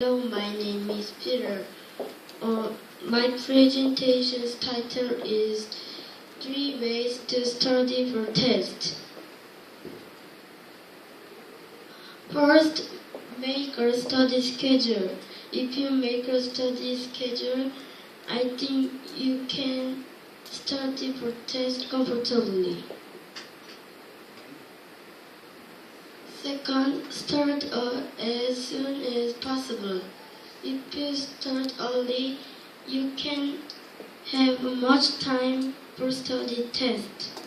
Hello, my name is Peter. My presentation's title is 3 Ways to Study for Test. First, make a study schedule. If you make a study schedule, I think you can study for test comfortably. Second, start as soon as possible. If you start early, you can have much time for study test.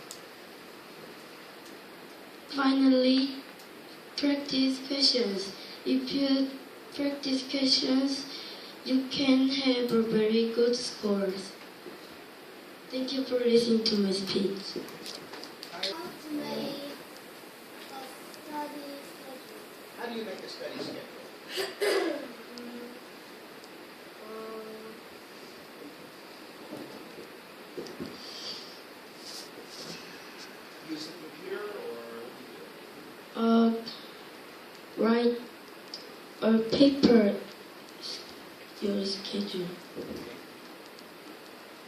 Finally, practice questions. If you practice questions, you can have a very good scores. Thank you for listening to my speech. How do you make a study schedule? Use the computer or Write a paper your schedule. okay.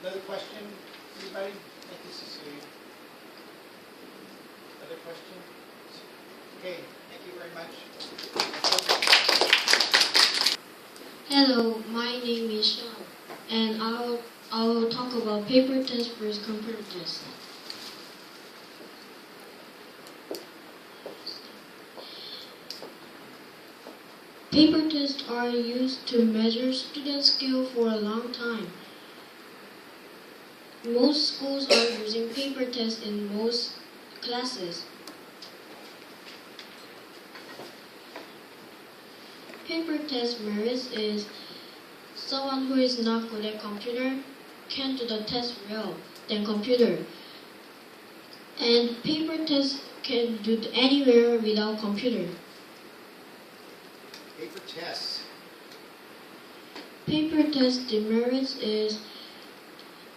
Another question? Anybody? Thank you, Cecilia. Other questions? Okay, thank you very much. Hello, my name is Sean, and I will talk about paper test versus computer test. Paper tests are used to measure student skill for a long time. Most schools are using paper tests in most classes. Paper test merits is someone who is not good at computer can do the test well than computer. And paper test can do anywhere without computer. Paper tests. Paper test demerits is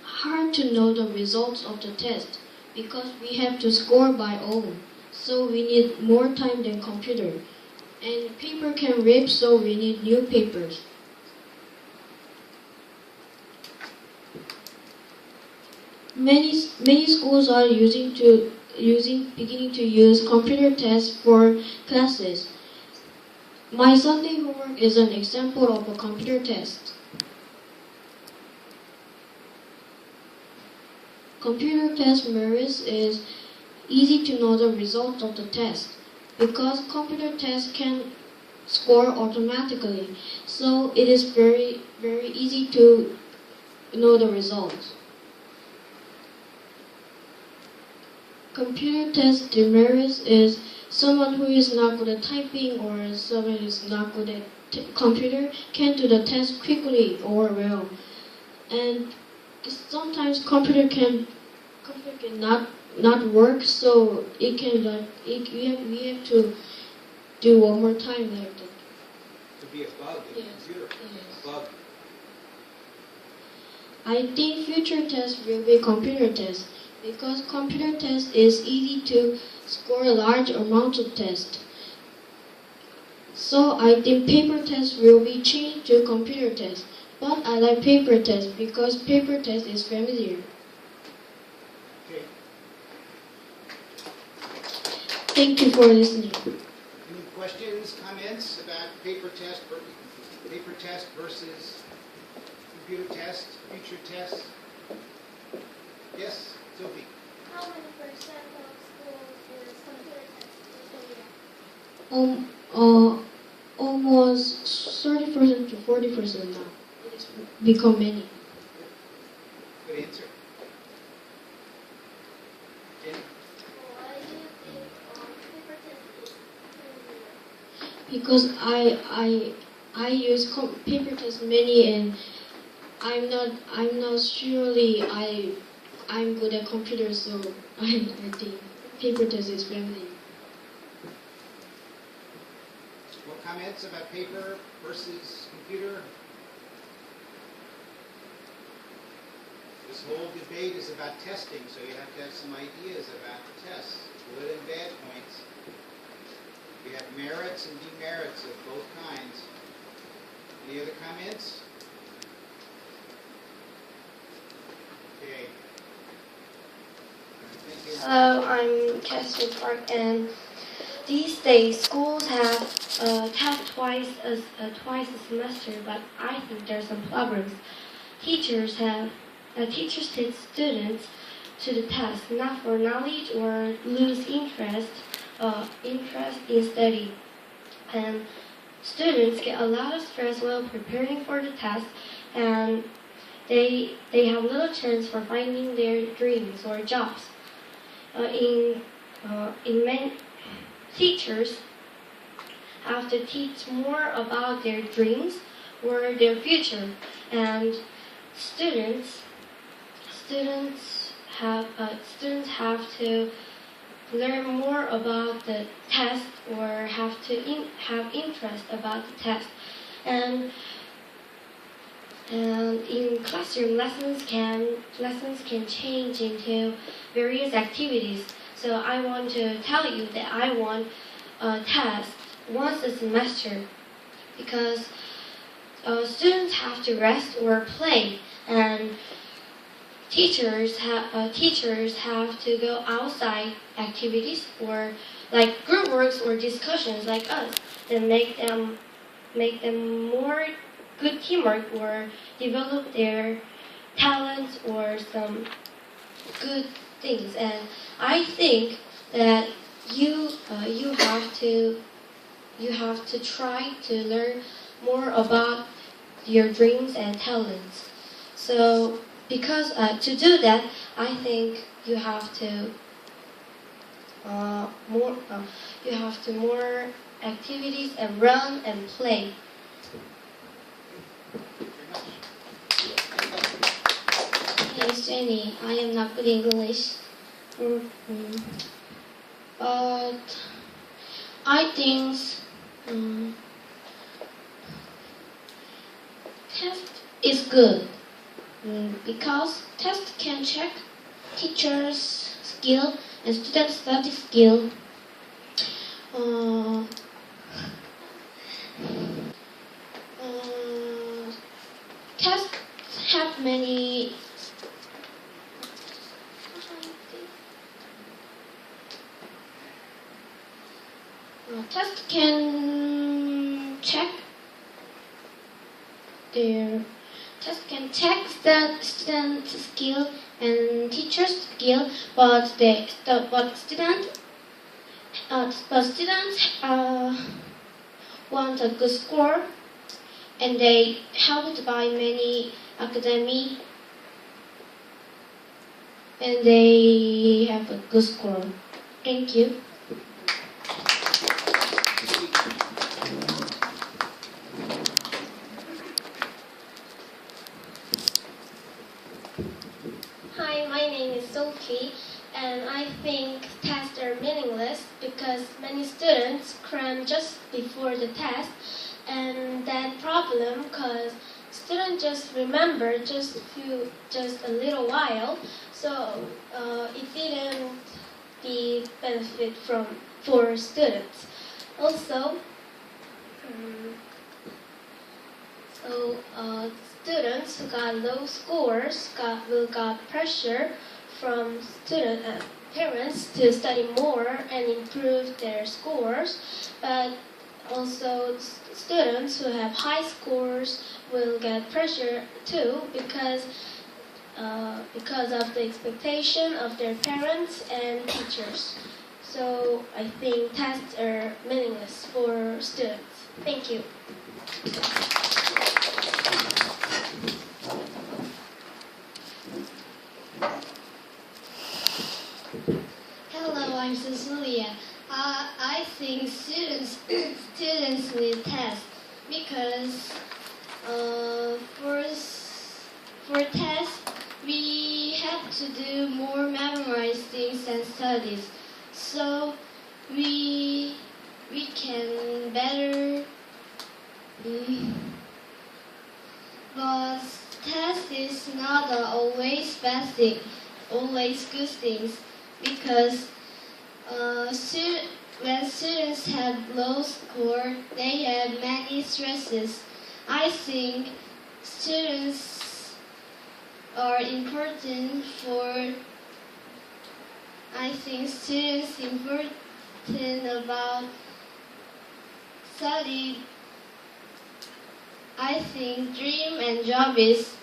hard to know the results of the test because we have to score by own, so we need more time than computer. And paper can rip, so we need new papers. Many schools are beginning to use computer tests for classes. My Sunday homework is an example of a computer test. Computer test merits is easy to know the results of the test because computer tests can score automatically, so it is very easy to know the results. Computer test demerits is someone who is not good at typing or someone who is not good at computer can do the test quickly or well. And sometimes computer can not work, so we have to do one more time like that. To be a bug in the computer. Yes. A bug. I think future tests will be computer tests because computer test is easy to score a large amount of tests. So I think paper tests will be changed to computer tests. But I like paper tests because paper test is familiar. Okay. Thank you for listening. Any questions, comments about paper test versus computer test, future test? Yes, Sophie. How many percent of schools use computer tests? Almost 30% to 40% now. It's become many. Good answer. Jenny? Why do you think paper test is familiar? Because I use paper test many, and I'm not surely I'm good at computers, so I think paper test is familiar. What comments about paper versus computer? This whole debate is about testing, so you have to have some ideas about the tests, good and bad points. We have merits and demerits of both kinds. Any other comments? Okay. Thank you. Hello, I'm Catherine Park, and these days schools have test twice a semester, but I think there are some problems. Teachers teach students to the test not for knowledge or lose interest in study, and students get a lot of stress while preparing for the test, and they have little chance for finding their dreams or jobs. In many teachers have to teach more about their dreams or their future, and students have to learn more about the test or have to have interest about the test, and in classroom lessons can change into various activities. So I want to tell you that I want a test once a semester because students have to rest or play, and teachers have to go outside activities or like group works or discussions like us that make them more good teamwork or develop their talents or some good things. And I think that you have to try to learn more about your dreams and talents. So because to do that, I think you have to more activities and run and play. Yes, Jenny, I am not good English. But I think test is good because test can check teachers' skill and student study skill. Tests have many test can check student skill and teacher's skill, but students want a good score, and they helped by many academy, and they have a good score. Thank you. Hi, my name is Sophie, and I think tests are meaningless because many students cram just before the test, and that problem because students just remember just a little while, so it didn't be benefit for students. Also, students who got low scores will got pressure from parents to study more and improve their scores, but also students who have high scores will get pressure too because of the expectation of their parents and teachers. So I think tests are meaningless for students. Thank you. Hello, I'm Cecilia. I think students need tests because for tests we have to do more memorizing and studies, so we can better. But test is not always bad thing, always good things, because when students have low score, they have many stresses. I think students are important for. I think students important about study. I think dream and job is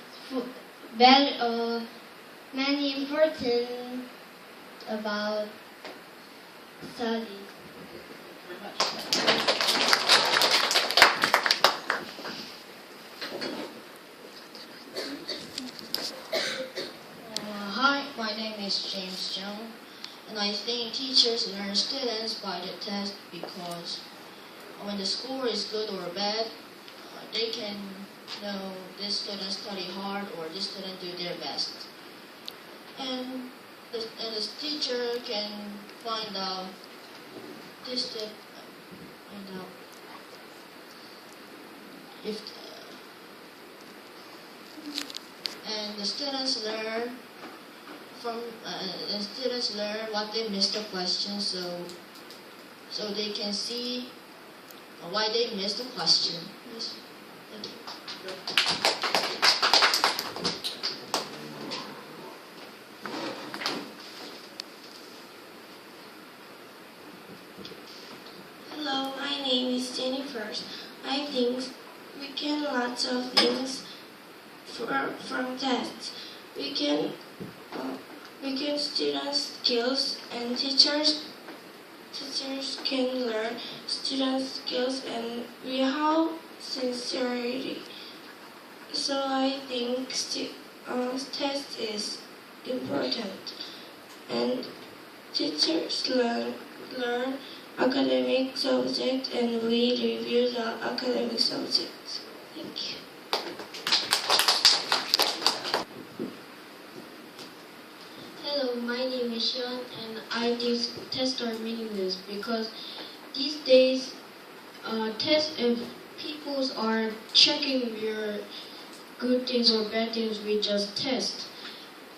many important about study. Hi, my name is James Jones, and I think teachers learn students by the test because when the score is good or bad, they can know this student study hard or this student do their best. And the teacher can find out this step, find out if and the students learn from the students learn what they missed the question, so they can see why they missed the question. Yes. Thank you. Hello, my name is Jennifer. I think we can lots of things from tests. We can student skills and teachers can learn student skills and we have sincerity. So I think test is important and teachers learn academic subject and we review the academic subjects. Thank you. Hello, my name is Sean, and I think tests are meaningless because these days, tests if people are checking your good things or bad things with just test.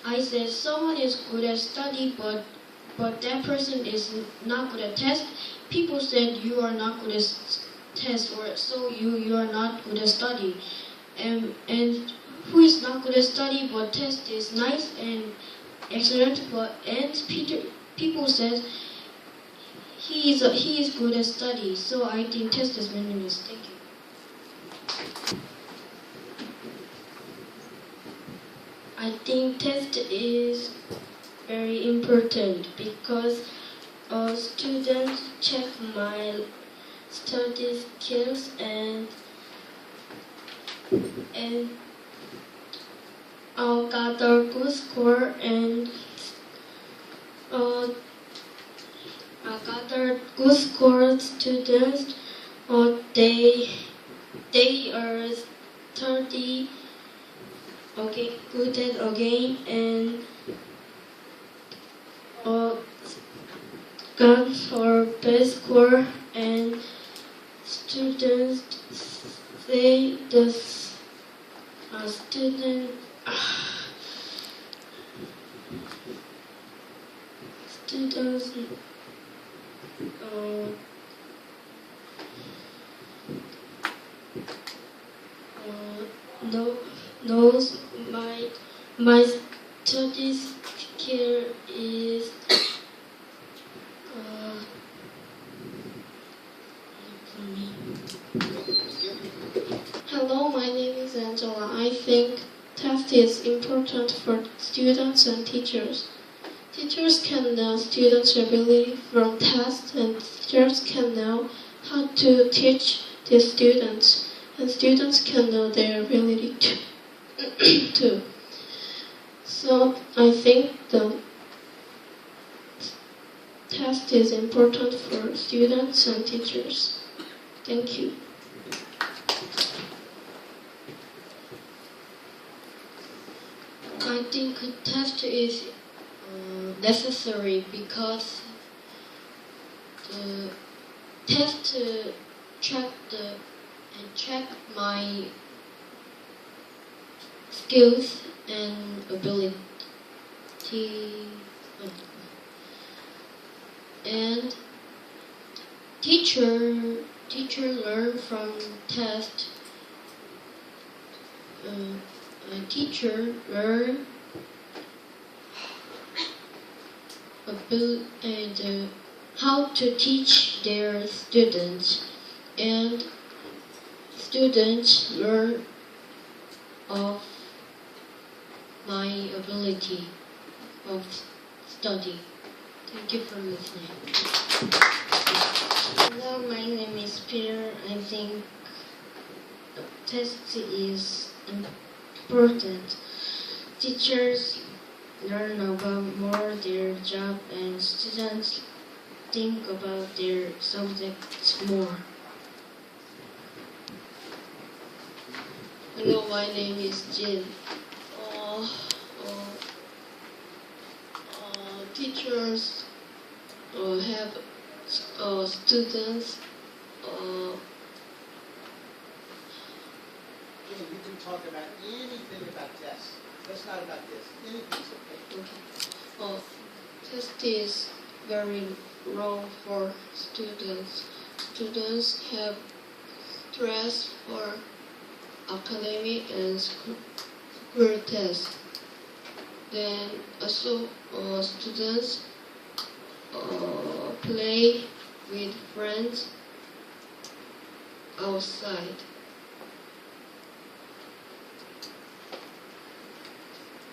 I said someone is good at study, but that person is not good at test. People said you are not good at test, or so you are not good at study, and who is not good at study but test is nice and excellent, but and people said he is good at study. So I think test is meaningless. Thank you. I think test is very important because students check my study skills and gather good score and gather good score students. They are study good at again and got for best score and students say the student students knows my study skill is Hello, my name is Angela. I think test is important for students and teachers. Teachers can know students' ability from tests, and teachers can know how to teach the students, and students can know their ability too. So I think the test is important for students and teachers. Thank you. I think a test is necessary because the test check my skills and ability, and teacher learn from test a teacher learn how to teach their students, and students learn of my ability of study. Thank you for listening. Hello, my name is Peter. I think test is important. Teachers learn about more their job and students think about their subjects more. Hello, my name is Jin. Teachers have students. You can talk about anything about tests. That's not about this. Anything's okay. Test is very wrong for students. Students have stress for academic and school tests. Then also students play with friends outside.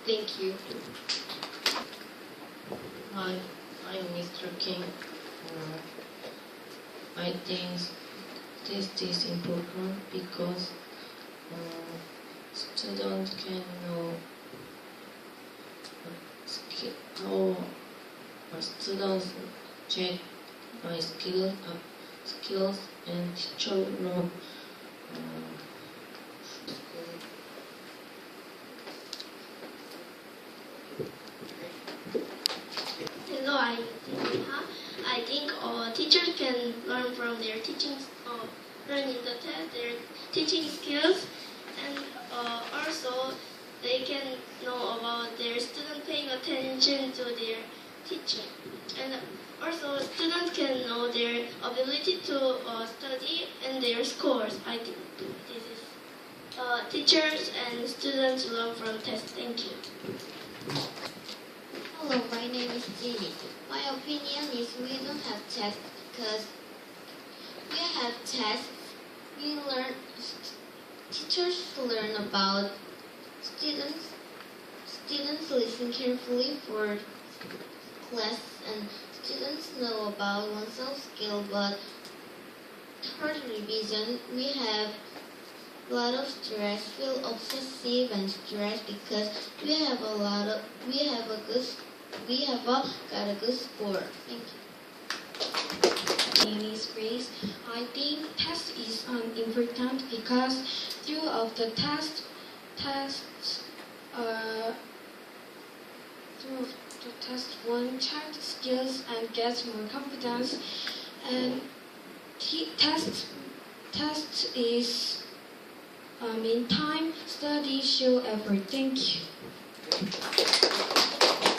Thank you. Hi, I'm Mr. King. I think this is important because students can know how students check my skills and teacher know Hello, I'm Neha. I think teachers can learn from their teaching, learning the test, their teaching skills, and also they can know about their students paying attention to their teaching. And also students can know their ability to study and their scores. I think this is teachers and students learn from tests. Thank you. Hello, my name is Jimmy. My opinion is we don't have tests because we have tests. We learn, teachers learn about students. Students listen carefully for class, and students know about oneself skill. But hard revision, we have a lot of stress, feel obsessive and stressed because we have got a good score. Thank you. My name is Grace. I think test is important because throughout the test, one child skills and gets more confidence. And test is in time study show effort. Thank you.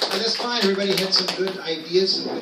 Well, that's fine. Everybody had some good ideas, some good